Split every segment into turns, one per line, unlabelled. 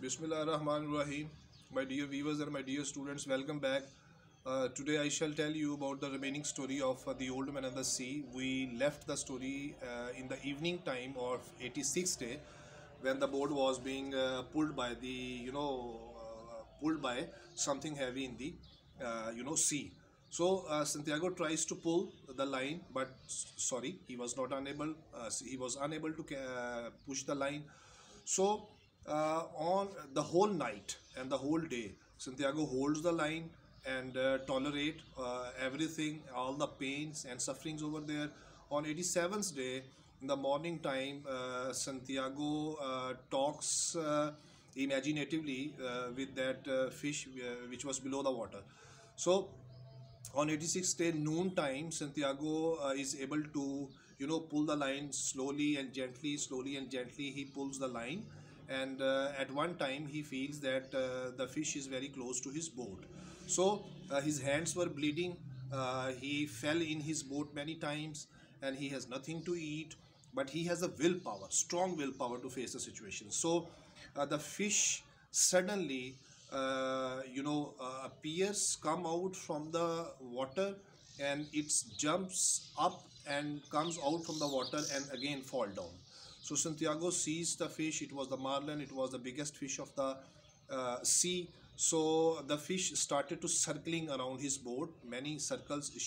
Bismillah Rahman Rahim. My dear viewers and my dear students, welcome back. Today I shall tell you about the remaining story of The Old Man and the Sea. We left the story in the evening time of 86th day when the boat was being pulled by pulled by something heavy in the sea. So Santiago tries to pull the line, but sorry, he was not unable. He was unable to push the line. So on the whole night and the whole day, Santiago holds the line and tolerate everything, all the pains and sufferings over there. On 87th day, in the morning time, Santiago talks imaginatively with that fish which was below the water. So on 86th day noon time, Santiago is able to pull the line slowly and gently he pulls the line, and at one time he feels that the fish is very close to his boat. So his hands were bleeding, he fell in his boat many times, and he has nothing to eat, but he has a willpower, strong willpower to face the situation. So the fish suddenly appears, come out from the water, and it jumps up and comes out from the water and again fall down. So Santiago sees the fish. It was the marlin. It was the biggest fish of the sea. So the fish started to circling around his boat. Many circles the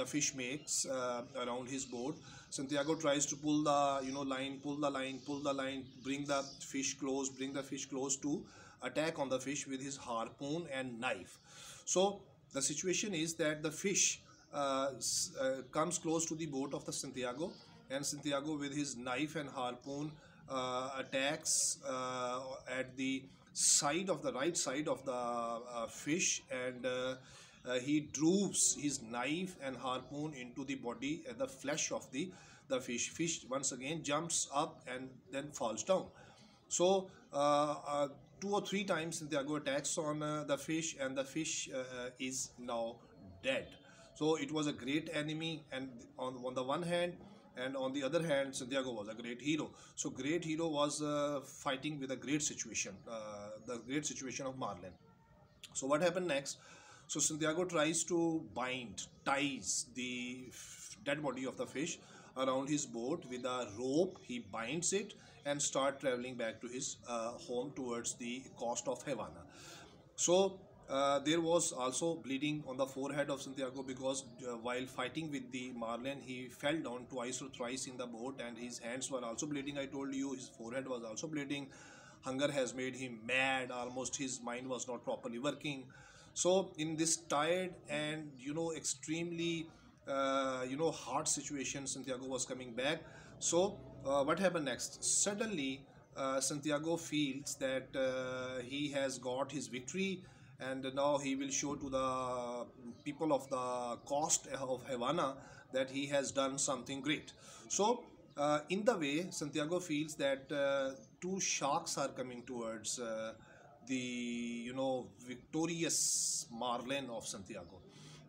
fish makes around his boat. Santiago tries to pull the line, pull the line, bring the fish close to attack on the fish with his harpoon and knife. So the situation is that the fish comes close to the boat of the Santiago, and Santiago with his knife and harpoon attacks at the right side of the fish, and he droops his knife and harpoon into the body and the flesh of the fish. Fish once again jumps up and then falls down. So 2 or 3 times Santiago attacks on the fish, and the fish is now dead. So it was a great enemy, and on the one hand, and on the other hand, Santiago was a great hero. So great hero was fighting with a great situation, the great situation of marlin. So what happened next? So Santiago tries to ties the dead body of the fish around his boat with a rope. He binds it and start traveling back to his home towards the coast of Havana. So there was also bleeding on the forehead of Santiago, because while fighting with the marlin, he fell down twice or thrice in the boat, and his hands were also bleeding. I told you his forehead was also bleeding. Hunger has made him mad. Almost his mind was not properly working. So in this tired and extremely hard situation, Santiago was coming back. So what happened next? Suddenly Santiago feels that he has got his victory, and now he will show to the people of the coast of Havana that he has done something great. So in the way, Santiago feels that 2 sharks are coming towards the victorious marlin of Santiago.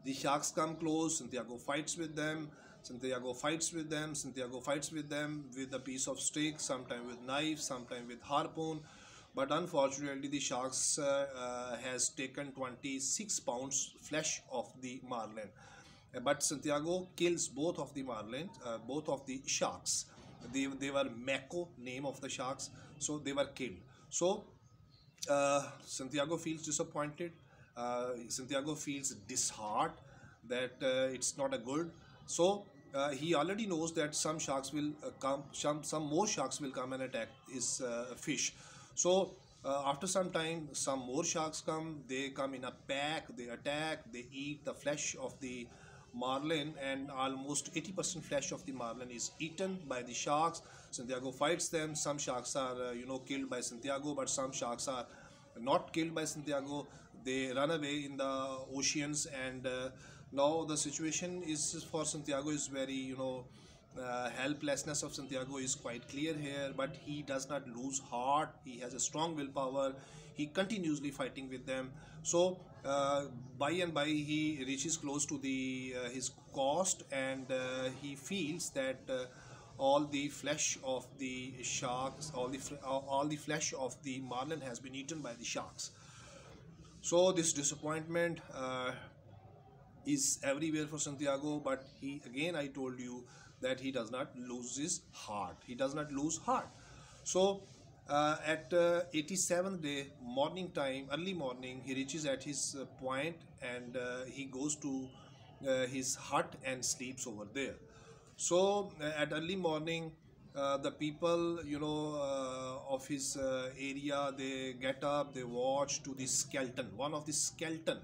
The sharks come close. Santiago fights with them. Santiago fights with them with a piece of stick, sometimes with knife, sometimes with harpoon. But unfortunately, the sharks has taken 26 pounds flesh of the marlin. But Santiago kills both of the marlin, both of the sharks. They were Mako, name of the sharks. So they were killed. So Santiago feels disappointed. Santiago feels disheartened that it's not a good. So he already knows that some sharks will come, some more sharks will come and attack his fish. So after some time, some more sharks come. They come in a pack. They attack. They eat the flesh of the marlin, and almost 80% flesh of the marlin is eaten by the sharks. Santiago fights them. Some sharks are killed by Santiago, but some sharks are not killed by Santiago. They run away in the oceans, and now the situation is for Santiago is very helplessness of Santiago is quite clear here, but he does not lose heart. He has a strong willpower. He continuously fighting with them. So by and by he reaches close to the his coast, and he feels that all the flesh of the sharks, all the flesh of the marlin has been eaten by the sharks. So this disappointment is everywhere for Santiago, but he, again I told you that he does not lose his heart. He does not lose heart. So at 87th day morning time, early morning, he reaches at his point, and he goes to his hut and sleeps over there. So at early morning, the people, of his area, they get up, they watch to the skeleton. One of the skeleton,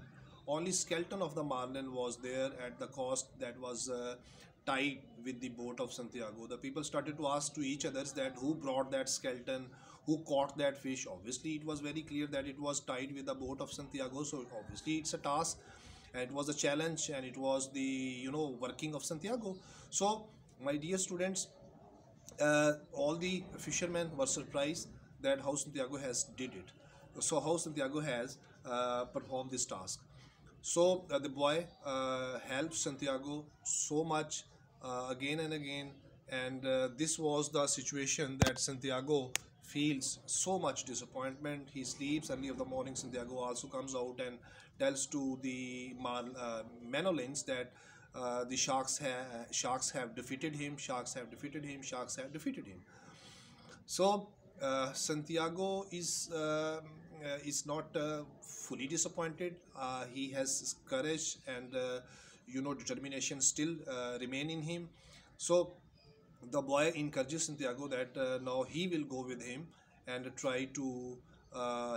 only skeleton of the marlin was there at the coast that was tied with the boat of Santiago. The people started to ask to each others that who brought that skeleton, who caught that fish. Obviously, it was very clear that it was tied with the boat of Santiago. So obviously, it's a task, and it was a challenge, and it was the working of Santiago. So my dear students, all the fishermen were surprised that how Santiago has did it. So how Santiago has performed this task. So the boy helped Santiago so much again and again, and this was the situation that Santiago feels so much disappointment. He sleeps early of the morning. Santiago also comes out and tells to the Manolins that the sharks have defeated him. Sharks have defeated him. Sharks have defeated him. So Santiago is not fully disappointed. He has courage and determination still remain in him. So the boy encourages Santiago that now he will go with him and try to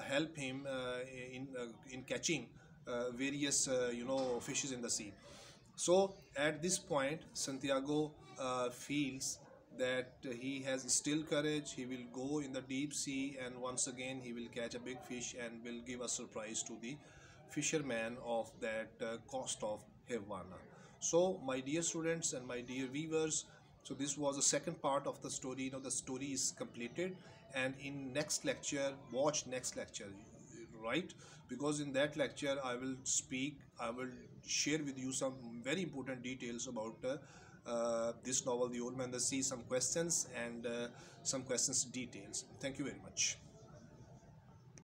help him in catching various fishes in the sea. So at this point, Santiago feels that he has still courage. He will go in the deep sea, and once again he will catch a big fish and will give a surprise to the fisherman of that coast of Havana. So my dear students and my dear viewers, so this was the second part of the story. The story is completed, and in next lecture, watch next lecture, right? Because in that lecture I will share with you some very important details about this novel, The Old Man and the Sea, some questions and some questions details. Thank you very much.